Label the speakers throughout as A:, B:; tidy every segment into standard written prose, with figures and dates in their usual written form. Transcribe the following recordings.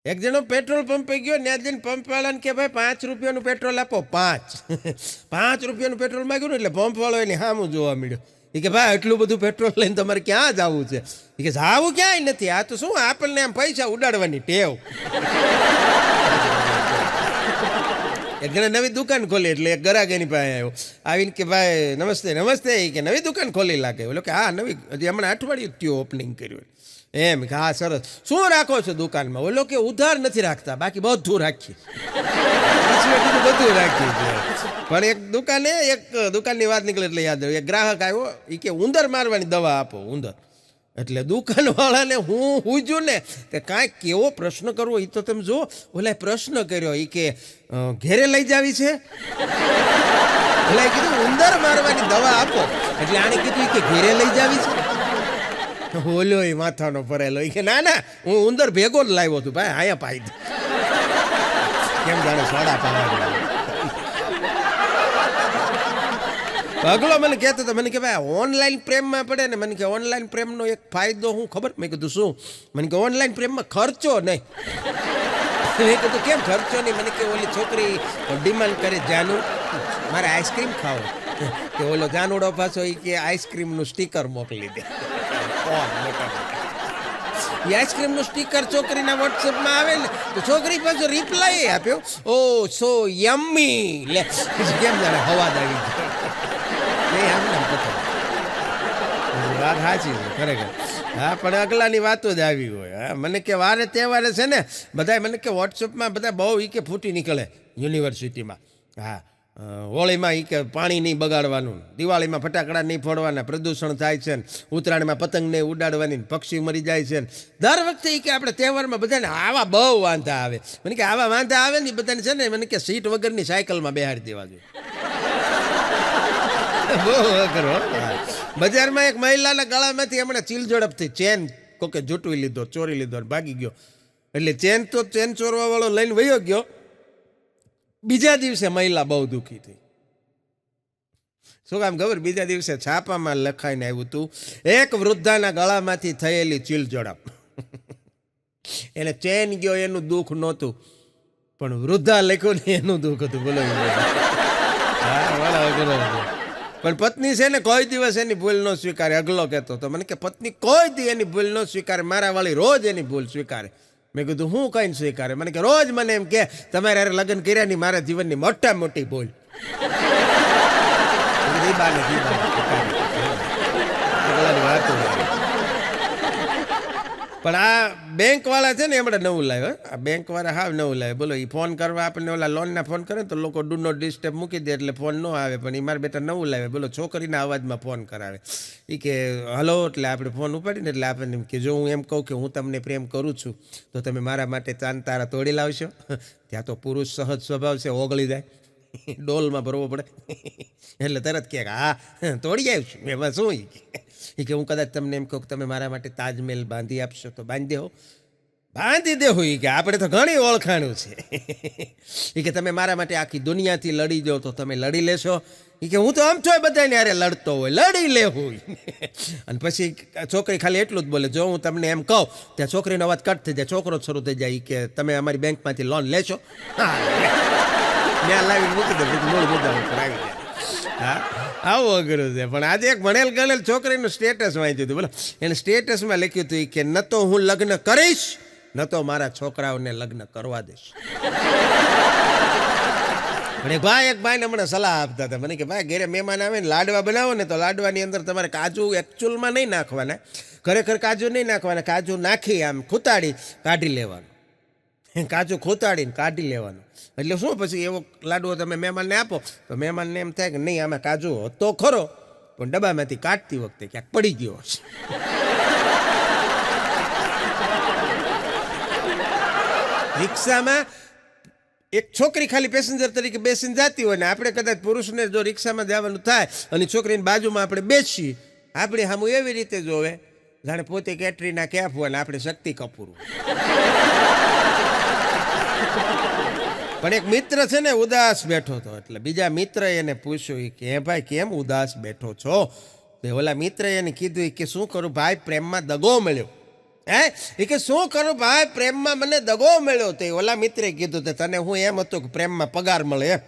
A: એક જણો પેટ્રોલ પંપે ગયો, ત્યાં જઈને પંપવાળાને કે ભાઈ 5 રૂપિયાનું પેટ્રોલ આપો. 5 રૂપિયાનું પેટ્રોલ માગ્યું ને એટલે પંપવાળો એની સામું જોવા મળ્યો. એ કે ભાઈ એટલું બધું પેટ્રોલ લઈને તમારે ક્યાં જવું છે? એ કે જાવું ક્યાંય નથી, આ તો શું આપણને આમ પૈસા ઉડાડવાની ટેવ. એક જણે નવી દુકાન ખોલી એટલે એક ગ્રાહક એની પાસે આવ્યો. આવીને કે ભાઈ નમસ્તે નમસ્તે. એ કે નવી દુકાન ખોલી લાગે? બોલો કે હા નવી, હજી હમણાં અઠવાડિયું થયું ઓપનિંગ કર્યું. એમ કે હા સરસ. શું રાખો છો દુકાનમાં? બોલો કે ઉધાર નથી રાખતા, બાકી બધું રાખીએ. બધું રાખીએ છે. પણ એક દુકાનની વાત નીકળે એટલે યાદ આવ્યું. એક ગ્રાહક આવ્યો, એ કે ઉંદર મારવાની દવા આપો. ઉંદર એટલે દુકાનવાળાને હું પૂછ્યું ને કે કાંઈક કેવો પ્રશ્ન કરવો, એ તો તમે જુઓ. ઓલા પ્રશ્ન કર્યો, એ કે ઘેરે લઈ જાવી છે? ઓલા કીધું ઉંદર મારવાની દવા આપો. એટલે આણે કીધું કે ઘેરે લઈ જાવી છે? ઓલો એ માથાનો ભરેલો, એ કે ના ના હું ઉંદર ભેગો જ લાવ્યો છું ભાઈ, આયા પાઈ દે. કેમ જાણે સોડા પાવા. અગલો મને કહેતો હતો, મને કે ભાઈ ઓનલાઈન પ્રેમમાં પડે ને, મને કે ઓનલાઈન પ્રેમનો એક ફાયદો હું ખબર? મેં કીધું શું? મને કે ઓનલાઈન પ્રેમમાં ખર્ચો નહીં. મેં કીધું કેમ ખર્ચો નહીં? મને કે ઓલી છોકરી ડિમાન્ડ કરે જાનું મારે આઈસ્ક્રીમ ખાવો, કે ઓલો જાનુડો પાછો એ કે આઈસ્ક્રીમનું સ્ટીકર મોકલી દે. એ આઈસ્ક્રીમનું સ્ટીકર છોકરીના વોટ્સએપમાં આવે ને તો છોકરી પાછો રિપ્લાય આપ્યો, ઓ સો યમ્મી. લે કેમ જાણે હવાદ આવી ગયો. વાત સાચી છે ખરેખર. હા પણ અગલાની વાતો જ આવી હોય. હા મને કે વારે તહેવારે છે ને બધા મને કે વોટ્સઅપમાં બધા બહુ એ કે ફૂટી નીકળે યુનિવર્સિટીમાં. હા હોળીમાં એ કે પાણી નહીં બગાડવાનું, દિવાળીમાં ફટાકડા નહીં ફોડવાના, પ્રદૂષણ થાય છે ને, ઉત્તરાયણમાં પતંગ નહીં ઉડાડવાની, પક્ષી મરી જાય છે ને. દર વખતે એ કે આપણે તહેવારમાં બધાને આવા બહુ વાંધા આવે. મને કે આવા વાંધા આવે ને બધાને છે ને મને કે સીટ વગરની સાયકલમાં બેહાડી દેવા જોઈએ. બહુ અઘરો. બજારમાં એક મહિલાના ગળામાંથી હમણાં ચીલ ઝડપથી ચેન કોકે જૂટવી લીધો, ચોરી લીધો, ભાગી ગયો. એટલે ચેન ચોરવા વાળો લઈને વયો ગયો. બીજા દિવસે મહિલા બહુ દુઃખી થઈ. શું કામ ખબર? બીજા દિવસે છાપામાં લખાઈને આવ્યું હતું, એક વૃદ્ધાના ગળામાંથી થયેલી ચીલ ઝડપ. એને ચેન ગયો એનું દુઃખ નહોતું, પણ વૃદ્ધા લખ્યું ને એનું દુઃખ હતું. બોલો. પણ પત્ની છે ને કોઈ દિવસ એની ભૂલ ન સ્વીકારે. અગલો કહેતો તો મને કે પત્ની કોઈ દી એની ભૂલ ન સ્વીકારે, મારા વાળી રોજ એની ભૂલ સ્વીકારે. મેં કીધું હું કઈ સ્વીકારે? મને કે રોજ મને એમ કે તમારે યાર લગ્ન કર્યા ની મારા જીવનની મોટી ભૂલ. પણ આ બેંક વાળા છે ને હમણાં નવું લાવ્યો. આ બેંક વાળા હાવ નવું લાવે. બોલો એ ફોન કરવા આપણને ઓલા લોનના ફોન કરે તો લોકો ડુ નોટ ડિસ્ટર્બ મૂકી દે એટલે ફોન ન આવે. પણ એ મારા બેટા નવું લાવે. બોલો છોકરીના અવાજમાં ફોન કરાવે. એ કે હલો, એટલે આપણે ફોન ઉપાડીને એટલે આપણને કે જો હું એમ કહું કે હું તમને પ્રેમ કરું છું તો તમે મારા માટે ચાંદ તારા તોડી લાવશો? ત્યાં તો પુરુષ સહજ સ્વભાવ છે, ઓગળી જાય, ડોલમાં ભરવો પડે. એટલે તરત કે હા તોડી આવીશું. એમાં શું? એ કે હું કદાચ તમને એમ કહું કે તમે મારા માટે તાજમહેલ બાંધી આપશો તો બાંધી દેવું. એ કે આપણે તો ઘણી ઓળખાણું છે. એ કે તમે મારા માટે આખી દુનિયાથી લડી જાઓ તો તમે લડી લેશો? એ કે હું તો આમ છો બધાને યારે લડતો હોય, લડી લેવું. અને પછી છોકરી ખાલી એટલું જ બોલે, જો હું તમને એમ કહું ત્યાં છોકરીનો અવાજ કટ થઈ જાય, છોકરો શરૂ થઈ જાય. કે તમે અમારી બેંકમાંથી લોન લેશો? હા ત્યાં લાવીને મૂકી દે, મૂળ મુદ્દા ઉપર આવી જાય. હા આવું અઘરું છે. પણ આજે એક ભણેલ ગણેલ છોકરીનું સ્ટેટસ વાંચ્યું હતું. બોલો એને સ્ટેટસમાં લખ્યું હતું કે ન તો હું લગ્ન કરીશ ન તો મારા છોકરાઓને લગ્ન કરવા દઈશ. પણ એક ભાઈને હમણાં સલાહ આપતા હતા મને કે ભાઈ ઘરે મહેમાન આવે ને લાડવા બનાવો ને તો લાડવાની અંદર તમારે કાજુ એકચ્યુઅલમાં નહીં નાખવાના, ખરેખર કાજુ નહીં નાખવાના. કાજુ નાખી આમ ખૂતાડી કાઢી લેવાનું, કાજુ ખૂતાડીને કાઢી લેવાનું. એટલે શું પછી એવો લાડવો તમે મહેમાનને આપો તો મહેમાનને એમ થાય કે નહીં આમાં કાજુ હતો ખરો પણ ડબ્બામાંથી કાઢતી વખતે ક્યાંક પડી ગયો હશે. રિક્ષામાં એક છોકરી ખાલી પેસેન્જર તરીકે બેસીને જતી હોય ને આપણે કદાચ પુરુષને જો રિક્ષામાં જવાનું થાય અને છોકરીની બાજુમાં આપણે બેસી, આપણે સામું એવી રીતે જોવે જાણે પોતે કેટરીના કેફ હોય ને આપણે શક્તિ કપૂર. પણ એક મિત્ર છે ને ઉદાસ બેઠો હતો. એટલે બીજા મિત્રએ એને પૂછ્યું કે હે ભાઈ કેમ ઉદાસ બેઠો છો? તો ઓલા મિત્રએ એને કીધું કે શું કરું ભાઈ, પ્રેમમાં દગો મળ્યો. હે એ કે શું કરું ભાઈ, પ્રેમમાં મને દગો મળ્યો. તે ઓલા મિત્રે કીધું તે તને હું એમ હતું કે પ્રેમમાં પગાર મળે એમ.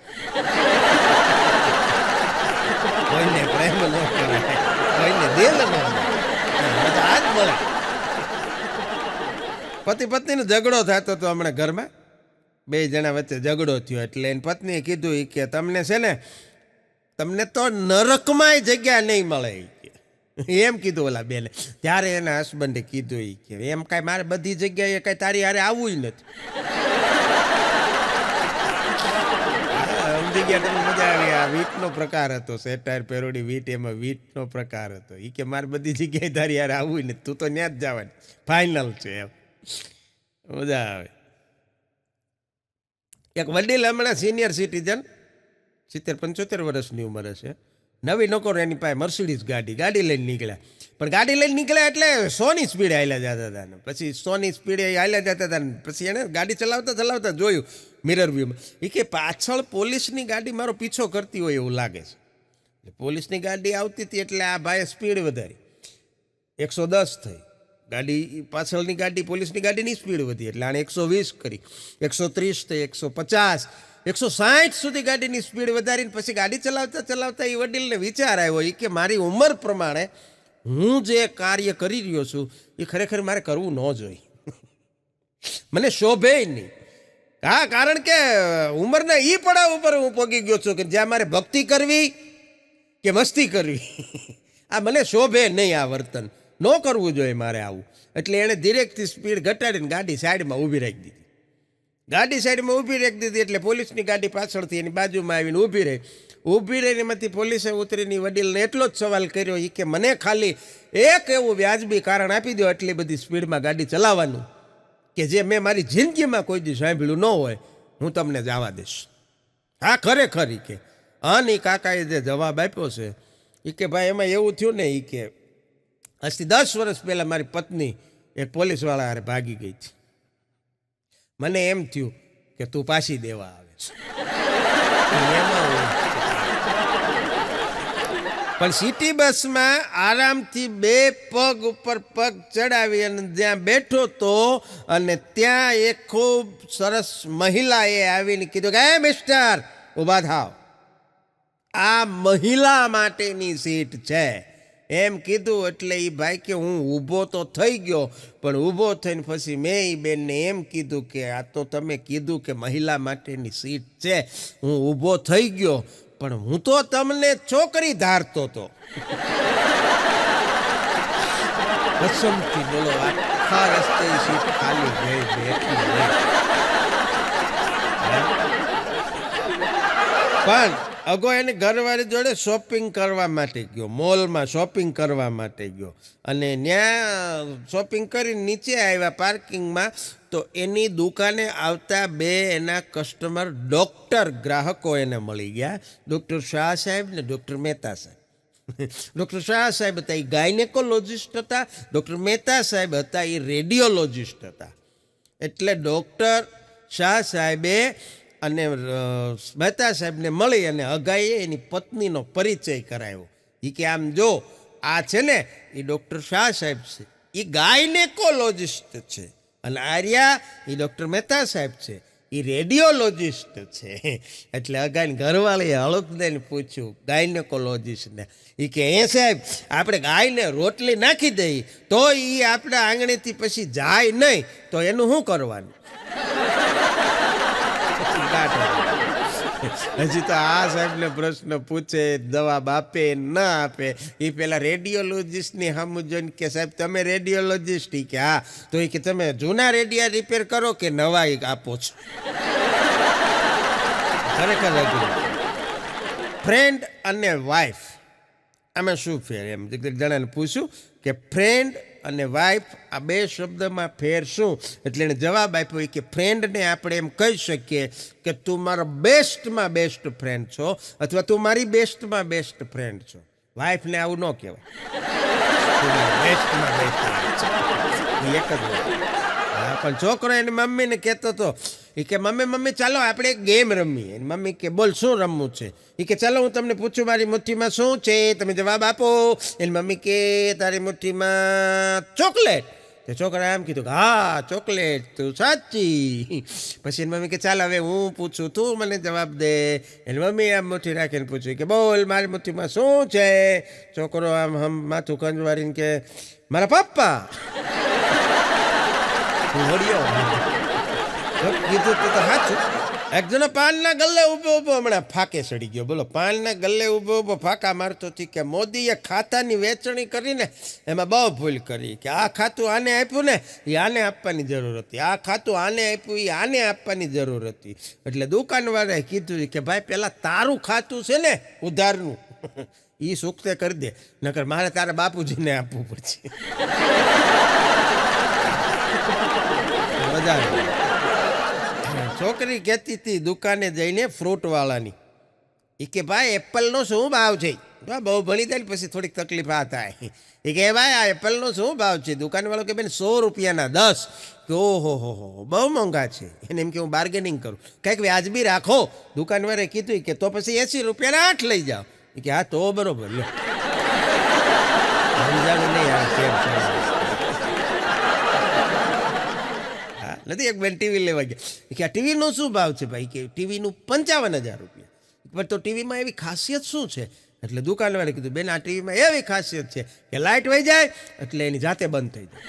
A: કોઈને પ્રેમ ન કરાય, કોઈને દિલ ન મળે, આ જ મળે. પતિ પત્નીનો ઝઘડો થતો હતો હમણાં ઘરમાં, બે જણા વચ્ચે ઝઘડો થયો. એટલે એની પત્નીએ કીધું કે તમને છે ને, તમને તો નરકમાંય જગ્યા નહીં મળે એમ કીધું ઓલા બેને. ત્યારે એના હસબન્ડે કીધું કે એમ કાંઈ મારે બધી જગ્યાએ કાંઈ તારી હારે આવવું નથી. સમજી ગયા તમે? મજા આવી. આ વીટનો પ્રકાર હતો, સેટાયર પેરોડી વીટ, એમાં વીટનો પ્રકાર હતો. એ કે મારે બધી જગ્યાએ તારી હારે આવવું નથી, તું તો ત્યાં જ જવાની, ફાઇનલ છે એમ. મજા આવે. એક વડીલ હમણાં સિનિયર સિટીઝન, 70-75 વર્ષની ઉંમર હશે, નવી નોકર, એની પાસે મર્સિડીઝ ગાડી લઈને નીકળ્યા. પણ ગાડી લઈને નીકળ્યા એટલે 100ની સ્પીડે હાલ્યા જતા હતા ને. પછી 100ની સ્પીડે હાલ્યા જતા હતા ને પછી એણે ગાડી ચલાવતા જોયું મિરર વ્યૂમાં. એ કે પાછળ પોલીસની ગાડી મારો પીછો કરતી હોય એવું લાગે છે. પોલીસની ગાડી આવતી હતી એટલે આ ભાઈએ સ્પીડ વધારી, 110 થઈ. ગાડી પાછળની ગાડી, પોલીસની ગાડીની સ્પીડ વધી એટલે આણે 120 કરી, 130 થઈ, 150, 160 સુધી ગાડીની સ્પીડ વધારીને પછી ગાડી ચલાવતા એ વડીલને વિચાર આવ્યો એ કે મારી ઉંમર પ્રમાણે હું જે કાર્ય કરી રહ્યો છું એ ખરેખર મારે કરવું ન જોઈએ, મને શોભે નહીં. હા, કારણ કે ઉંમરના એ પડાવ ઉપર હું પહોંચી ગયો છું કે જ્યાં મારે ભક્તિ કરવી કે મસ્તી કરવી, આ મને શોભે નહીં, આ વર્તન ન કરવું જોઈએ મારે આવું. એટલે એણે ધીરેકથી સ્પીડ ઘટાડીને ગાડી સાઈડમાં ઊભી રાખી દીધી. ગાડી સાઈડમાં ઊભી રાખી દીધી એટલે પોલીસની ગાડી પાછળથી એની બાજુમાં આવીને ઊભી રહીને એમાંથી પોલીસે ઉતરીને વડીલને એટલો જ સવાલ કર્યો એ કે મને ખાલી એક એવું વ્યાજબી કારણ આપી દો એટલી બધી સ્પીડમાં ગાડી ચલાવવાનું કે જે મેં મારી જિંદગીમાં કોઈ દી સાંભળ્યું ન હોય, હું તમને જવા દઈશ. હા, ખરેખર કે આની કાકાએ જે જવાબ આપ્યો છે એ કે ભાઈ એમાં એવું થયું ને એ કે આજથી 10 વર્ષ પહેલાં મારી પત્ની એક પોલીસવાળા હારે ભાગી ગઈ હતી. મને એમ થયું કે તું પાછી દેવા આવે છે. પણ સિટી બસમાં આરામથી 2 પગ ઉપર પગ ચડાવી અને જ્યાં બેઠો તો અને ત્યાં એક ખૂબ સરસ મહિલાએ આવીને કીધું કે હે મિસ્ટર, ઊભા થાવ, આ મહિલા માટેની સીટ છે એમ કીધું. એટલે એ ભાઈ કે હું ઊભો તો થઈ ગયો, પણ ઊભો થઈને પછી મેં એ બેનને એમ કીધું કે આ તો તમે કીધું કે મહિલા માટેની સીટ છે, હું ઊભો થઈ ગયો, પણ હું તો તમને છોકરી ધારતો હતો. કસમથી બોલો, આખા રસ્તે સીટ ખાલી ગઈ બેઠી. પણ અગો એની ઘરવાળી જોડે શોપિંગ કરવા માટે ગયો, મોલમાં શોપિંગ કરવા માટે ગયો અને ત્યાં શોપિંગ કરીને નીચે આવ્યા પાર્કિંગમાં તો એની દુકાને આવતા 2 એના કસ્ટમર ડૉક્ટર ગ્રાહકો એને મળી ગયા, ડૉક્ટર શાહ સાહેબ ને ડૉક્ટર મહેતા સાહેબ. ડૉક્ટર શાહ સાહેબ હતા એ ગાયનેકોલોજિસ્ટ હતા, ડૉક્ટર મહેતા સાહેબ હતા એ રેડિયોલોજિસ્ટ હતા. એટલે ડૉક્ટર શાહ સાહેબે અને મહેતા સાહેબને મળી અને અગાઈએ એની પત્નીનો પરિચય કરાવ્યો. એ કે આમ જો આ છે ને એ ડૉક્ટર શાહ સાહેબ છે, એ ગાયનેકોલોજિસ્ટ છે, અને આર્યા એ ડૉક્ટર મહેતા સાહેબ છે, એ રેડિયોલોજિસ્ટ છે. એટલે અગાઈને ઘરવાળીએ હળક દઈને પૂછ્યું ગાયનેકોલોજિસ્ટને, એ કે એ સાહેબ આપણે ગાયને રોટલી નાખી દઈએ તો એ આપણા આંગણેથી પછી જાય નહીં, તો એનું શું કરવાનું? હજી તો આ સાહેબને પ્રશ્ન પૂછે, જવાબ આપે ન આપે. એ પેલા રેડિયોલોજિસ્ટની સામું જોઈને કે સાહેબ તમે રેડિયોલોજિસ્ટ? કે હા. તો એ કે તમે જૂના રેડિયા રિપેર કરો કે નવા આપો છો? ખરેખર ફ્રેન્ડ અને વાઇફ આમાં શું ફેર? એમ જણાને પૂછ્યું કે ફ્રેન્ડ અને વાઇફ આ 2 શબ્દમાં ફેર શું? એટલે એને જવાબ આપ્યો કે ફ્રેન્ડને આપણે એમ કહી શકીએ કે તું મારો બેસ્ટમાં બેસ્ટ ફ્રેન્ડ છો અથવા તું મારી બેસ્ટમાં બેસ્ટ ફ્રેન્ડ છો. વાઇફને આવું ન કહેવાય, બેસ્ટમાં બેસ્ટ એક જ. હા, પણ છોકરો એની મમ્મીને કહેતો હતો એ કે મમ્મી ચાલો આપણે એક ગેમ રમીએ. એની મમ્મી કે બોલ શું રમવું છે? એ કે ચાલો હું તમને પૂછું મારી મુઠ્ઠીમાં શું છે, તમે જવાબ આપો. એની મમ્મી કે તારી મુઠ્ઠીમાં ચોકલેટ. તો છોકરાએ આમ કીધું કે હા ચોકલેટ તું સાચી. પછી એની મમ્મી કે ચાલ હવે હું પૂછું તું મને જવાબ દે. એની મમ્મી આમ મુઠ્ઠી રાખીને પૂછ્યું કે બોલ મારી મુઠ્ઠીમાં શું છે? છોકરો આમ માથું કંજવારીને કે મારા પપ્પા. વળ્યો કીધું તું તો સાચું. એક જણો પાનના ગલ્લે ઊભો ઊભો હમણાં ફાકે ચડી ગયો. બોલો, પાનના ગલ્લે ઊભો ઊભો ફાકા મારતો હતી કે મોદીએ ખાતાની વેચણી કરીને એમાં બહુ ભૂલ કરી કે આ ખાતું આને આપ્યું ને એ આને આપવાની જરૂર હતી, આ ખાતું આને આપ્યું એ આને આપવાની જરૂર હતી. એટલે દુકાનવાળાએ કીધું કે ભાઈ પહેલાં તારું ખાતું છે ને ઉધારનું એ સુખતે કરી દે, નકર મારે તારા બાપુજીને આપવું પડશે. મજા. છોકરી કહેતી હતી દુકાને જઈને ફ્રૂટવાળાની, એ કે ભાઈ એપલનો શું ભાવ છે? બહુ ભણી જાય ને પછી થોડીક તકલીફ આ થાય. એ કે ભાઈ આ એપલનો શું ભાવ છે? દુકાનવાળો કે બેન 100 રૂપિયાના 10. કે ઓહો હો બહુ મોંઘા છે. એને એમ કે હું બાર્ગેનિંગ કરું, કંઈક વ્યાજબી રાખો. દુકાનવાળાએ કીધું કે તો પછી 80 રૂપિયાના 8 લઈ જાઓ. એ કે હા તો બરોબર લો. સમજાવું નહીં આ કેમ છે. નથી એક બેન ટીવી લેવા ગયા કે આ ટીવીનો શું ભાવ છે ભાઈ? કે ટીવીનું 55,000 રૂપિયા. પણ તો ટીવીમાં એવી ખાસિયત શું છે? એટલે દુકાનવાળે કીધું બેન આ ટીવીમાં એવી ખાસિયત છે કે લાઇટ વહી જાય એટલે એની જાતે બંધ થઈ જાય.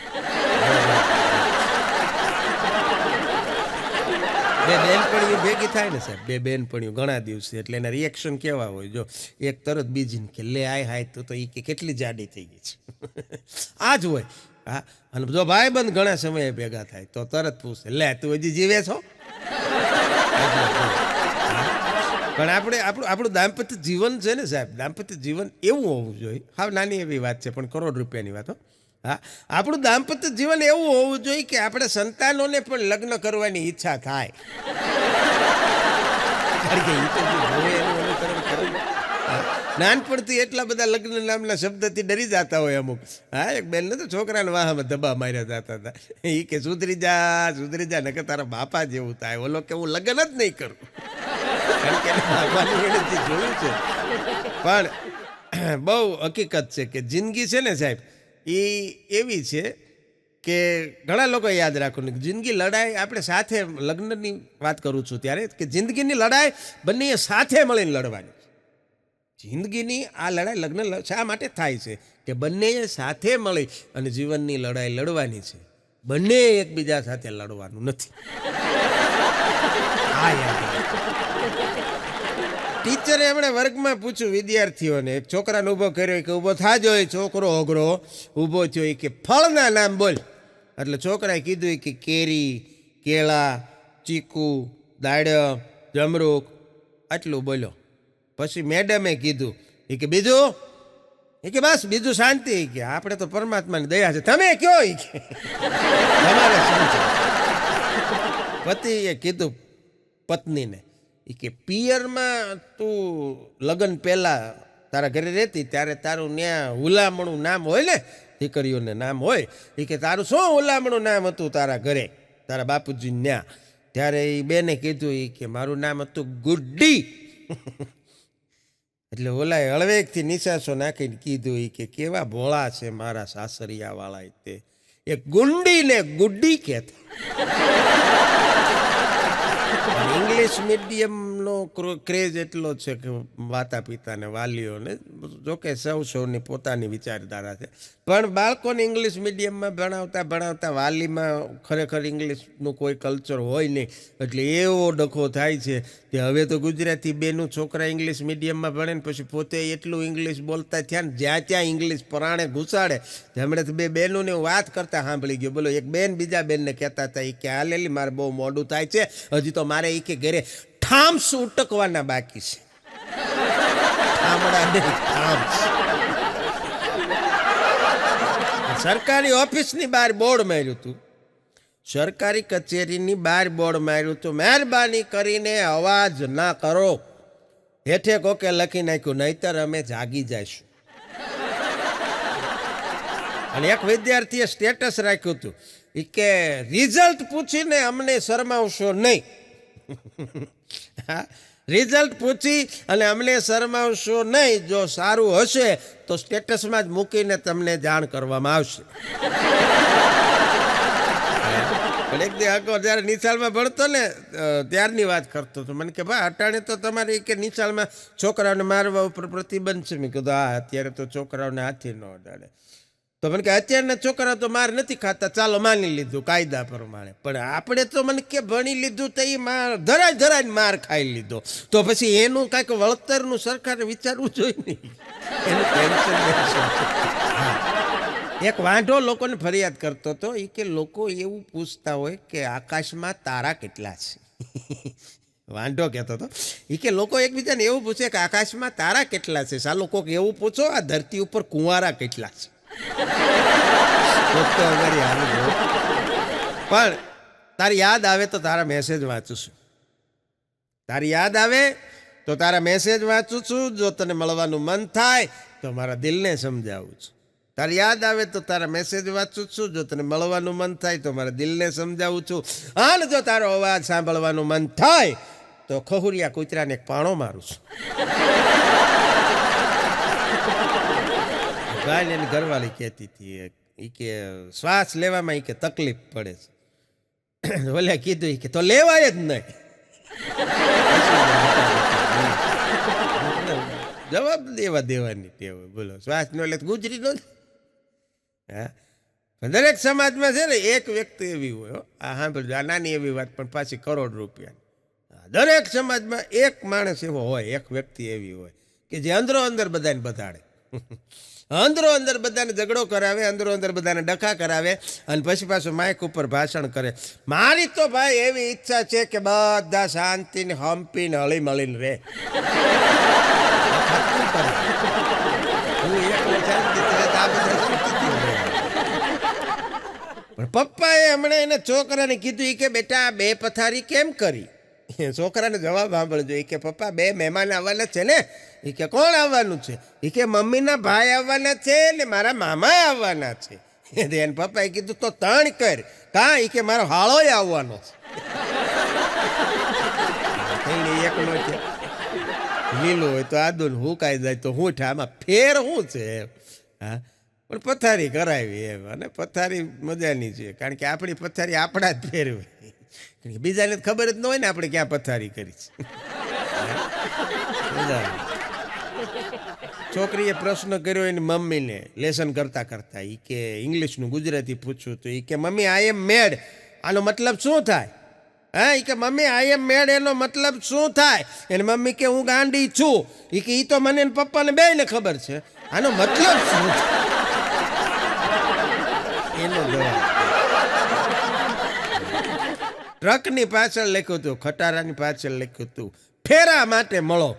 A: બે બેનપણીઓ ભેગી થાય ને સાહેબ, બે બેનપણીઓ ઘણા દિવસે, એટલે એના રિએક્શન કેવા હોય? જો એક તરત બીજીને કે લે આય હાય તો એ કે કેટલી જાડી થઈ ગઈ છે. આ જ હોય. હા, અને જો ભાઈબંધ ઘણા સમયે ભેગા થાય તો તરત પૂછે લે તું હજી જીવે છો? પણ આપણું દાંપત્ય જીવન છે ને સાહેબ, દાંપત્ય જીવન એવું હોવું જોઈએ. હા, નાની એવી વાત છે પણ કરોડ રૂપિયાની વાત. હા, આપણું દાંપત્ય જીવન એવું હોવું જોઈએ કે આપણે સંતાનોને પણ લગ્ન કરવાની ઈચ્છા થાય. કારણ કે એ તો એનું અનુકરણ કરે. નાનપણથી એટલા બધા લગ્ન નામના શબ્દથી ડરી જતા હોય અમુક. હા, એક બેન તો છોકરાને વાહમાં ધબ્બા માર્યા જતા હતા. એ કે સુધરી જા નકર તારા બાપા જેવું થાય. ઓલો કે હું લગ્ન જ નહીં કરું. કારણ કે બાપાની એને જે જોયું છે. પણ બહુ હકીકત છે કે જિંદગી છે ને સાહેબ એ એવી છે કે ઘણા લોકો યાદ રાખો ને જિંદગી લડાઈ આપણે સાથે, લગ્નની વાત કરું છું ત્યારે, કે જિંદગીની લડાઈ બંને સાથે મળીને લડવાની. જિંદગીની આ લડાઈ લગ્ન શા માટે થાય છે? કે બંને સાથે મળી અને જીવનની લડાઈ લડવાની છે. બંને એકબીજા સાથે લડવાનું નથી. હા યાદ. ટીચરે એમણે વર્ગમાં પૂછ્યું વિદ્યાર્થીઓને, એક છોકરાને ઊભો કર્યો કે ઊભો થાજો. એ છોકરો અઘરો ઊભો થયો કે ફળના નામ બોલ. એટલે છોકરાએ કીધું કે કેરી, કેળા, ચીકુ, દાડમ, જમરૂક, આટલું બોલ્યો. પછી મેડમે કીધું એ કે બીજું? એ કે બસ બીજું શાંતિ. કે આપણે તો પરમાત્માની દયા છે, તમે કયો? એ કે તમારે શું છે? પતિએ કીધું પત્નીને એ કે પિયરમાં તું લગ્ન પહેલાં તારા ઘરે રહેતી ત્યારે તારું ત્યાં હુલામણું નામ હોય ને, દીકરીઓને નામ હોય. એ કે તારું શું હુલામણું નામ હતું તારા ઘરે, તારા બાપુજી ત્યાં? ત્યારે એ બેને કીધું એ કે મારું નામ હતું ગુડ્ડી. એટલે ઓલાએ હળવેકથી નિશાસો નાખીને કીધું એ કે કેવા ભોળા છે મારા સાસરિયાવાળા. તે એ ગુંડીને ગુડ્ડી કહેતા. ઇંગ્લિશ મીડિયમનો ક્રેઝ એટલો છે કે માતા પિતાને, વાલીઓને, જોકે સૌની પોતાની વિચારધારા છે, પણ બાળકોને ઇંગ્લિશ મીડિયમમાં ભણાવતા વાલીમાં ખરેખર ઇંગ્લિશનું કોઈ કલ્ચર હોય નહીં. એટલે એવો ડખો થાય છે કે હવે તો ગુજરાતી બેનું છોકરા ઇંગ્લિશ મીડિયમમાં ભણે ને પછી પોતે એટલું ઇંગ્લિશ બોલતા થયા ને જ્યાં ત્યાં ઇંગ્લિશ પરાણે ઘુસાડે. હમણાં તો બે બહેનોને વાત કરતા સાંભળી ગયો. બોલો, એક બેન બીજા બેનને કહેતા હતા એ કે હાલેલી મારે બહુ મોડું થાય છે, હજી તો મારે એ કે ઘરે ઠામ્સ ઉટકવાના બાકી છે. સરકારી ઓફિસની બહાર બોર્ડ માર્યું હતું, સરકારી કચેરીની બહાર બોર્ડ માર્યું હતું, મહેરબાની કરીને અવાજ ના કરો. હેઠે કોકે લખી નાખ્યું નહીતર અમે જાગી જઈશું. અને એક વિદ્યાર્થીએ સ્ટેટસ રાખ્યું હતું કે રિઝલ્ટ પૂછીને અમને શરમાવશો નહીં. રિઝલ્ટ પૂછી અને અમને શરમાવશો નહીં. જો સારું હશે તો સ્ટેટસમાં જ મૂકીને તમને જાણ કરવામાં આવશે. પણ એક દી હકો જ્યારે નિશાળમાં ભણતો ને ત્યારની વાત કરતો હતો. મને કે ભાઈ અટાણે તો તમારે કે નિશાળમાં છોકરાઓને મારવા ઉપર પ્રતિબંધ છે. મેં કીધું હા, અત્યારે તો છોકરાઓને હાથી ન અડાડે. તો મને કે અત્યારના છોકરાઓ તો માર નથી ખાતા, ચાલો માની લીધું કાયદા પ્રમાણે. પણ આપણે તો મને કે ભણી લીધું તો એ માર ધરાઈને માર ખાઈ લીધો. તો પછી એનું કાંઈક વળતરનું સરકારે વિચારવું જોઈએ નહીં. એનું ટેન્શન. એક વાંઢો લોકોને ફરિયાદ કરતો હતો. એ કે લોકો એવું પૂછતા હોય કે આકાશમાં તારા કેટલા છે. વાંઢો કહેતો હતો. એ કે લોકો એકબીજાને એવું પૂછે કે આકાશમાં તારા કેટલા છે. સાલો કોક એવું પૂછો આ ધરતી ઉપર કુંવારા કેટલા છે. પણ તારી યાદ આવે તો તારા મેસેજ વાંચું છું. તારી યાદ આવે તો તારા મેસેજ વાંચું છું. જો તને મળવાનું મન થાય તો મારા દિલને સમજાવું છું. તારી યાદ આવે તો તારા મેસેજ વાંચું છું. જો તને મળવાનું મન થાય તો મારા દિલને સમજાવું છું. અને જો તારો અવાજ સાંભળવાનું મન થાય તો ખહુરિયા કૂતરાને એક પાણો મારું છું. ગાય એની ઘરવાળી કહેતી હતી એ કે શ્વાસ લેવામાં એ કે તકલીફ પડે છે. ઓલે કીધું કે તો લેવાય જ નહીં. જવાબ દેવાની ટેવ. બોલો શ્વાસ નો લે ગુજરી નો. હા, દરેક સમાજમાં છે ને એક વ્યક્તિ એવી હોય. આ સાંભળજો, આ નાની એવી વાત પણ પાછી કરોડ રૂપિયા. દરેક સમાજમાં એક માણસ એવો હોય, એક વ્યક્તિ એવી હોય કે જે અંદરો અંદર બધાને બતાડે. અંદરો અંદર બધાને ઝઘડો કરાવે, અંદરો અંદર બધાને ડખા કરાવે અને પછી પાછું માઇક ઉપર ભાષણ કરે. મારી તો ભાઈ એવી ઈચ્છા છે કે બધા શાંતિને હંપીને હળી મળીને રહે. પણ પપ્પાએ હમણાં એને છોકરાને કીધું કે બેટા 2 પથારી કેમ કરી. છોકરાને જવાબ સાંભળજો. એ કે પપ્પા 2 મહેમાન આવવાના છે ને. એ કે કોણ આવવાનું છે. એ કે મમ્મીના ભાઈ આવવાના છે ને મારા મામા આવવાના છે. એને પપ્પાએ કીધું તો 3 કર. કા? એ કે મારો હાળોય આવવાનો છે. એકલો છે. લીલું હોય તો આદુન હુકાઈ જાય તો હું આમાં ફેર શું છે. હા, પણ પથારી કરાવી એમ. અને પથારી મજાની છે, કારણ કે આપણી પથારી આપણા જ ફેરવે. બીજાને ખબર જ ન હોય ને આપણે ક્યાં પથારી કરી છે. છોકરીએ પ્રશ્ન કર્યો એની મમ્મીને લેસન કરતા કરતા. એ કે ઇંગ્લિશનું ગુજરાતી પૂછ્યું તો એ કે મમ્મી આઈ એમ મેડ આનો મતલબ શું થાય. હા, એ કે મમ્મી આઈ એમ મેડ એનો મતલબ શું થાય. એને મમ્મી કે હું ગાંડી છું. એ કે એ તો મને પપ્પાને બેયને ખબર છે. આનો મતલબ શું એનો જવાબ. ટ્રકની પાછળ લખ્યું હતું, ખટારાની પાછળ લખ્યું હતું ફેરા માટે મળો.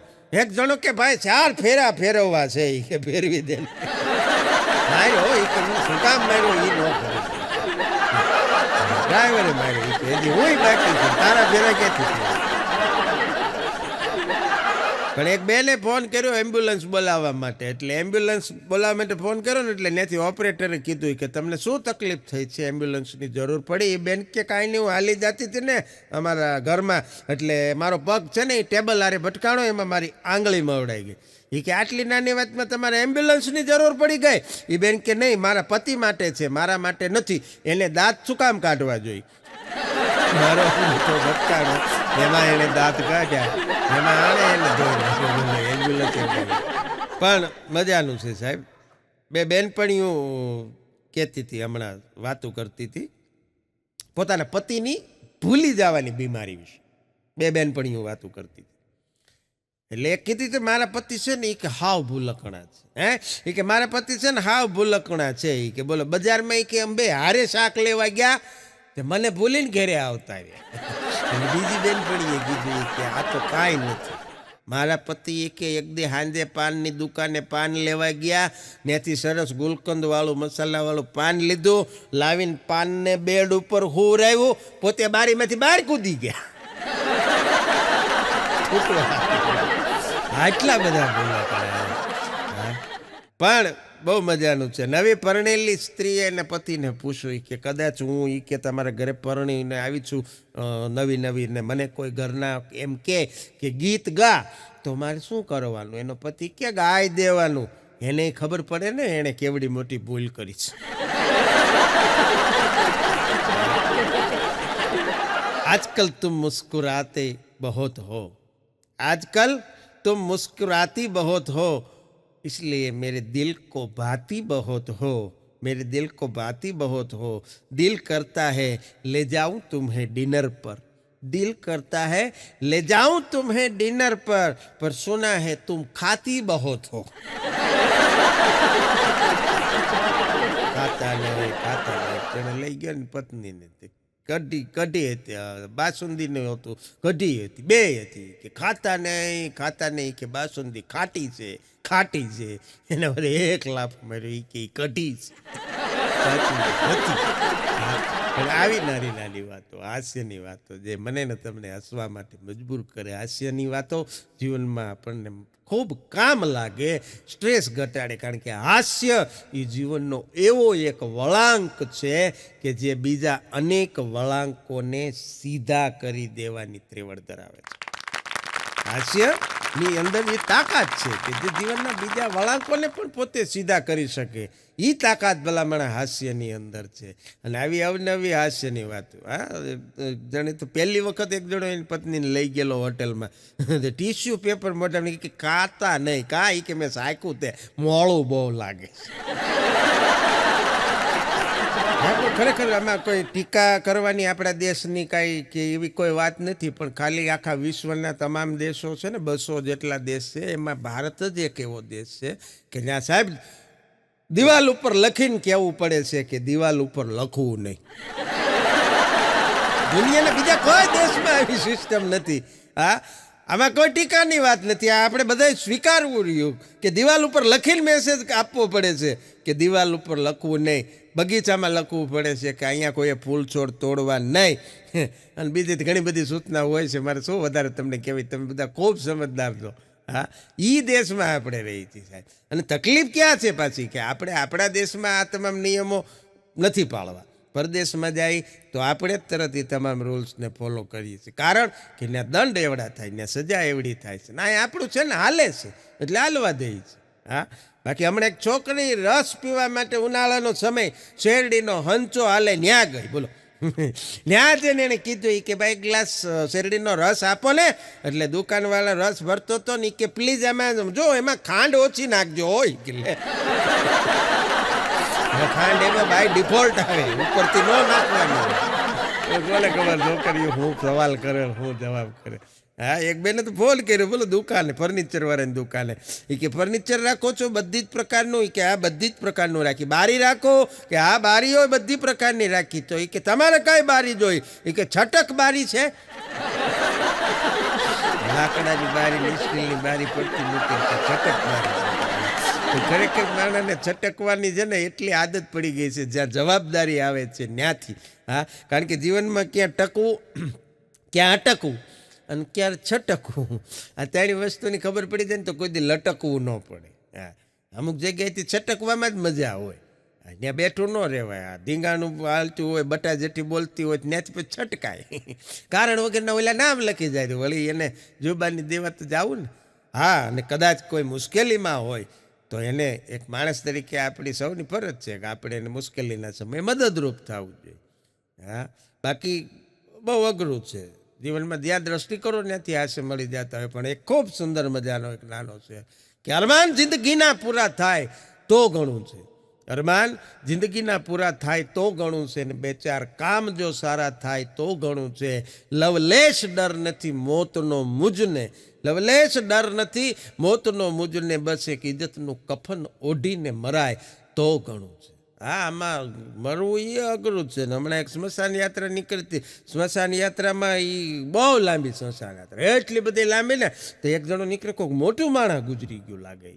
A: એક જણો કે ભાઈ 4 ફેરા ફેરવવા છે. એ કે ફેરવી દે. માર્યો. એ કે શું કામ માર્યો એ ન ખબર. ડ્રાઈવરે માર્યો. એ કે હજી હું બાકી છું, તારા ફેરા ક્યાંથી. પણ એક બેને ફોન કર્યો એમ્બ્યુલન્સ બોલાવવા માટે. એટલે એમ્બ્યુલન્સ બોલાવવા માટે ફોન કર્યો ને એટલે ત્યાંથી ઓપરેટરે કીધું કે તમને શું તકલીફ થઈ છે, એમ્બ્યુલન્સની જરૂર પડી. એ બેન કે કાંઈ નહીં, હું હાલી જતી હતી ને અમારા ઘરમાં, એટલે મારો પગ છે ને એ ટેબલ આરે ભટકાણો, એમાં મારી આંગળી મવડાઈ ગઈ. એ કે આટલી નાની વાતમાં તમારે એમ્બ્યુલન્સની જરૂર પડી ગઈ. એ બેન કે નહીં, મારા પતિ માટે છે, મારા માટે નથી. એને દાંત શું કામ કાઢવા જોઈએ. મારો ભટકાણો, એમાં એને દાંત કાઢ્યા, એમાં આને એને એમ્બ્યુલન્સ. પણ મજાનું છે સાહેબ. 2 બેનપણીઓ કહેતી હતી, હમણાં વાતો કરતી હતી પોતાના પતિની ભૂલી જવાની બીમારી વિશે. 2 બેનપણીઓ વાતો કરતી હતી. એટલે એક કીધી હતી મારા પતિ છે ને એ કે હાવ ભૂલકણા છે. એ કે મારા પતિ છે ને હાવ ભૂલકણા છે. એ કે બોલો બજારમાં એ કે અમે 2 હારે શાક લેવા ગયા, મને ભૂલીને ઘરે આવતા રહ્યા. બીજી બેનપણીએ કીધું કે આ તો કાંઈ નથી. મારા પતિ કે એક દી સાંજે પાનની દુકાને પાન લેવા ગયા, ત્યાંથી સરસ ગુલકંદ વાળું મસાલાવાળું પાન લીધું, લાવીને પાનને બેડ ઉપર હુરાવ્યું, પોતે બારીમાંથી બહાર કૂદી ગયા. આટલા બધા ભૂલા કર્યા. પણ બહુ મજાનું છે. નવી પરણેલી સ્ત્રીએ એને પતિને પૂછ્યું કે કદાચ હું એ કે તમારા ઘરે પરણીને આવી છું નવી ને મને કોઈ ઘરના એમ કે ગીત ગા તો મારે શું કરવાનું. એનો પતિ કે ગાઈ દેવાનું. એને ખબર પડે ને એણે કેવડી મોટી ભૂલ કરી છે. आजकल तुम मुस्कुराते बहुत हो, आजकल तुम मुस्कुराती बहुत हो, इसलिए मेरे दिल को भाती बहुत हो, मेरे दिल को भाती बहुत हो। दिल करता है ले जाऊं तुम्हें डिनर पर, दिल करता है ले जाऊं तुम्हें डिनर पर सुना है तुम खाती बहुत हो। ખાતા નહીં તેને લઈ ગયો ને પત્નીને તે કઢી હતી, બાસુંદી નહીં હતું, કઢી હતી, બે હતી કે ખાતા નહીં કે બાસુંદી ખાટી છે એને વળી એક લાફ માર્યો એ કે કઢી છે બાસુંદી હતી. પણ આવી નાની નાની વાતો, હાસ્યની વાતો જે મને ને તમને હસવા માટે મજબૂર કરે, હાસ્યની વાતો જીવનમાં આપણને ખૂબ કામ લાગે, સ્ટ્રેસ ઘટાડે. કારણ કે હાસ્ય એ જીવનનો એવો એક વળાંક છે કે જે બીજા અનેક વળાંકોને સીધા કરી દેવાની ત્રેવડ ધરાવે છે. હાસ્યની અંદર એ તાકાત છે કે જે જીવનના બીજા વળાંકોને પણ પોતે સીધા કરી શકે. એ તાકાત ભલામણ હાસ્યની અંદર છે. અને આવી અવનવી હાસ્યની વાતો. જાણે તો પહેલી વખત એક જણો એની પત્નીને લઈ ગયેલો હોટલમાં, ટીશ્યુ પેપર મોઢામાં કે ખાતા નહીં, કાંઈ કે મેં સાયકું તે મોડું બહુ લાગે. ખરેખર આમાં કોઈ ટીકા કરવાની આપણા દેશની કાંઈ કે એવી કોઈ વાત નથી, પણ ખાલી આખા વિશ્વના તમામ દેશો છે ને, 200 જેટલા દેશ છે, એમાં ભારત જ એક એવો દેશ છે કે જ્યાં સાહેબ દિવાલ ઉપર લખીને કહેવું પડે છે કે દિવાલ ઉપર લખવું નહીં. દુનિયાના બીજા કોઈ દેશમાં આવી સિસ્ટમ નથી. આમાં કોઈ ટીકાની વાત નથી. આપણે બધાએ સ્વીકારવું રહ્યું કે દિવાલ ઉપર લખીને મેસેજ આપવો પડે છે કે દિવાલ ઉપર લખવું નહીં. બગીચામાં લખવું પડે છે કે અહીંયા કોઈએ ફૂલ છોડ તોડવા નહીં. અને બીજી ઘણી બધી સૂચના હોય છે. મારે શું વધારે તમને કહેવાય, તમે બધા ખૂબ સમજદાર છો. એ દેશમાં આપણે રહી છીએ સાહેબ. અને તકલીફ ક્યાં છે પાછી કે આપણે આપણા દેશમાં આ તમામ નિયમો નથી પાળવા. પરદેશમાં જાય તો આપણે જ તરત એ તમામ રૂલ્સને ફોલો કરીએ છીએ. કારણ કે ત્યાં દંડ એવડા થાય, ત્યાં સજા એવડી થાય છે. ના આપણું છે ને હાલે છે એટલે હાલવા દઈએ છે. બાકી હમણાં એક છોકરી રસ પીવા માટે ઉનાળાનો સમય શેરડીનો હંચો હાલે ન્યા ગઈ. બોલો, ન્યા જઈને એને કીધું કે ભાઈ ગ્લાસ શેરડીનો રસ આપો ને. એટલે દુકાનવાળા રસ ભરતો હતો ને કે પ્લીઝ એમાં જો એમાં ખાંડ ઓછી નાખજો હોય કે ખાંડ એમાં બાય ડિફોલ્ટ આવે, ઉપરથી ન નાખવાનું. કોને ખબર છોકરીઓ હું સવાલ કરે હું જવાબ કરે. એક બેને તો ફોન કર્યો, બોલો દુકાને, ફર્નિચર વાળાની દુકાને. એ કે ફર્નિચર રાખો છો બધી જ પ્રકારનું? કે આ બધી જ પ્રકારનું રાખી. બારી રાખો? કે આ બારી હોય બધી પ્રકારની રાખી. તો એ કે તમારે કઈ બારી જોઈ? એ કે છટક બારી છે. લાકડાની બારી, સ્ટીલની બારી પડતી મૂકે છટક બારી. ખરેખર માણસને છટકવાની છે ને એટલી આદત પડી ગઈ છે જ્યાં જવાબદારી આવે છે ત્યાંથી. કારણ કે જીવનમાં ક્યાં ટકવું, ક્યાં અટકવું અને ક્યારે છટકવું, આ ત્રણેય વસ્તુની ખબર પડી જાય ને તો કોઈ દી લટકવું ન પડે. અમુક જગ્યાએથી છટકવામાં જ મજા હોય. ત્યાં બેઠું ન રહેવાય. ધીંગાણું હાલતું હોય, બટા જેઠી બોલતી હોય ત્યાંથી પછી છટકાય. કારણ વગરના ઓલા નામ લખી જાય વળી એને જુબાની દેવા તો જવું ને. અને કદાચ કોઈ મુશ્કેલીમાં હોય તો એને એક માણસ તરીકે આપણી સૌની ફરજ છે કે આપણે એને મુશ્કેલીના સમયે મદદરૂપ થવું જોઈએ. બાકી બહુ અઘરું છે જીવનમાં. જ્યાં દ્રષ્ટિ કરો ત્યાંથી હાસ્ય મળી જતા હોય. પણ એક ખૂબ સુંદર મજાનો એક નાનો છે કે અરમાન જિંદગીના પૂરા થાય તો ઘણું છે. અરમાન જિંદગીના પૂરા થાય તો ઘણું છે. ને બે ચાર કામ જો સારા થાય તો ઘણું છે. લવલેશ ડર નથી મોતનો મુજને, લવલેશ ડર નથી મોતનો મુજને, બસ એક ઇજ્જતનું કફન ઓઢીને મરાય તો ઘણું છે. આમાં મરવું એ અઘરું છે. ને હમણાં એક સ્મશાન યાત્રા નીકળતી, સ્મશાન યાત્રામાં એ બહુ લાંબી સ્મશાન યાત્રા, એટલી બધી લાંબી ને તો એક જણો નીકળે કોઈક મોટું માણસ ગુજરી ગયું લાગે.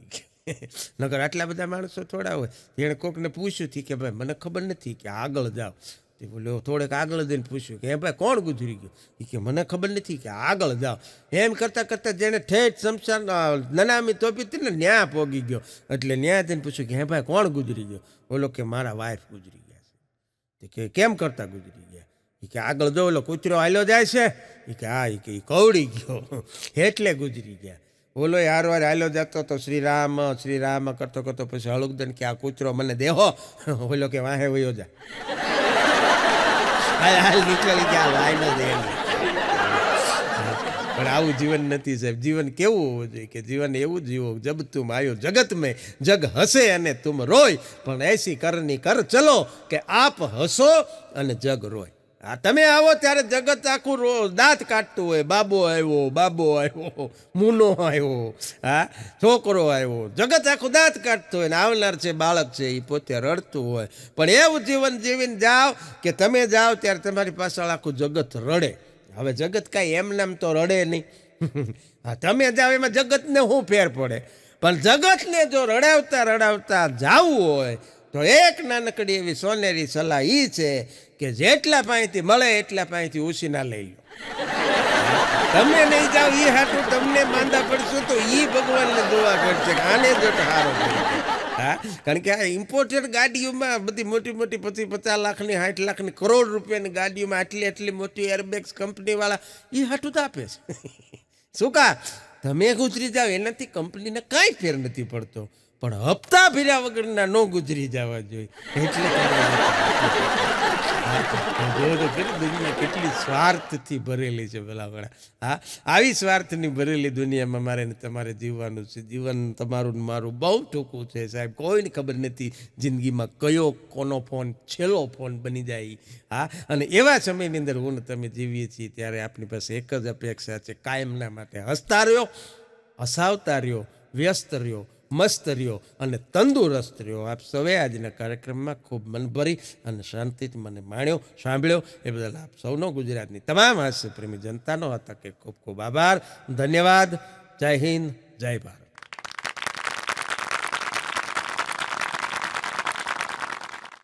A: નગર આટલા બધા માણસો થોડા હોય. એણે કોઈકને પૂછ્યું હતી કે ભાઈ મને ખબર નથી કે આગળ જાઓ. તે બોલ્યો થોડેક આગળ જઈને પૂછ્યું કે ભાઈ કોણ ગુજરી ગયું? એ કે મને ખબર નથી કે આગળ જાઓ. એમ કરતાં કરતાં જેણે ઠેઠ શમશાન નનામી તોપી હતી ને ન્યા પોગી ગયો. એટલે ન્યા જઈને પૂછ્યું કે ભાઈ કોણ ગુજરી ગયો? બોલો કે મારા વાઈફ ગુજરી ગયા છે. કે કેમ કરતા ગુજરી ગયા? એ કે આગળ જો ઓલો કૂતરો હાલ્યો જાય છે. એ કે હા. એ કે કવડી ગયો એટલે ગુજરી ગયા. બોલો યાર વાર હાલ્યો જતો તો શ્રી રામ શ્રી રામ કરતો કરતો પછી હળુકદન કે આ કૂતરો મને દેહો. બોલો કે વાહે વયો જા. હાલ નીકળી ગયા વાય ન દે. પણ આવું જીવન નથી સાહેબ. જીવન કેવું હોવું જોઈએ કે જીવન એવું જીવો જબ તુમ આયો જગત મેં જગ હસે અને તુમ રોય, પણ એસી કરની કર ચલો કે આપ હસો અને જગ રોય. આ તમે આવો ત્યારે જગત આખું દાંત કાઢતું હોય, બાબો આવ્યો, મૂનો આવ્યો, હા છોકરો આવ્યો, જગત આખું દાંત કાઢતું હોય ને આવનાર છે બાળક છે એ પોતે રડતું હોય. પણ એવું જીવન જીવીને જાઓ કે તમે જાઓ ત્યારે તમારી પાછળ આખું જગત રડે. હવે જગત કાંઈ એમનામ તો રડે નહીં. હા તમે જાઓ એમાં જગતને શું ફેર પડે? પણ જગતને જો રડાવતા જાવું હોય તો એક નાનકડી એવી સોનેરી સલાહ એ છે કે જેટલા પાણીથી મળે એટલા પાણીથી ઉછીના લઈ લો. તમે નહીં જાઓ એ હાટું તમને માંદા પડશો તો એ ભગવાનને દુઆ કરશે કે આને જો સારો થઈ. હા, કારણ કે આ ઇમ્પોર્ટેડ ગાડીઓમાં બધી મોટી 50 લાખની 60 લાખની કરોડ રૂપિયાની ગાડીઓમાં આટલી મોટી એરબેગ્સ કંપનીવાળા એ હાટું તો આપે છે. શું કા તમે ગુજરી જાઓ એનાથી કંપનીને કાંઈ ફેર નથી પડતો, પણ હપ્તા ભર્યા વગરના ન ગુજરી જવા જોઈએ. એટલે દુનિયા કેટલી સ્વાર્થથી ભરેલી છે ભલામણા. હા, આવી સ્વાર્થની ભરેલી દુનિયામાં મારે ને તમારે જીવવાનું છે. જીવન તમારું ને મારું બહુ ટૂંકું છે સાહેબ. કોઈને ખબર નથી જિંદગીમાં કયો કોનો ફોન છેલ્લો ફોન બની જાય. હા, અને એવા સમયની અંદર હું ને તમે જીવીએ છીએ ત્યારે આપણી પાસે એક જ અપેક્ષા છે, કાયમના માટે હસતા રહ્યો, હસાવતા રહ્યો, વ્યસ્ત રહ્યો, મસ્ત રહ્યો અને તંદુરસ્ત રહ્યો. આપ સૌએ આજના કાર્યક્રમમાં ખૂબ મન ભરી અને શાંતિથી મને માણ્યો, સાંભળ્યો એ બદલ આપ સૌનો, ગુજરાતની તમામ હાસ્યપ્રેમી જનતાનો હતા કે ખૂબ ખૂબ આભાર, ધન્યવાદ. જય હિન્દ, જય ભારત.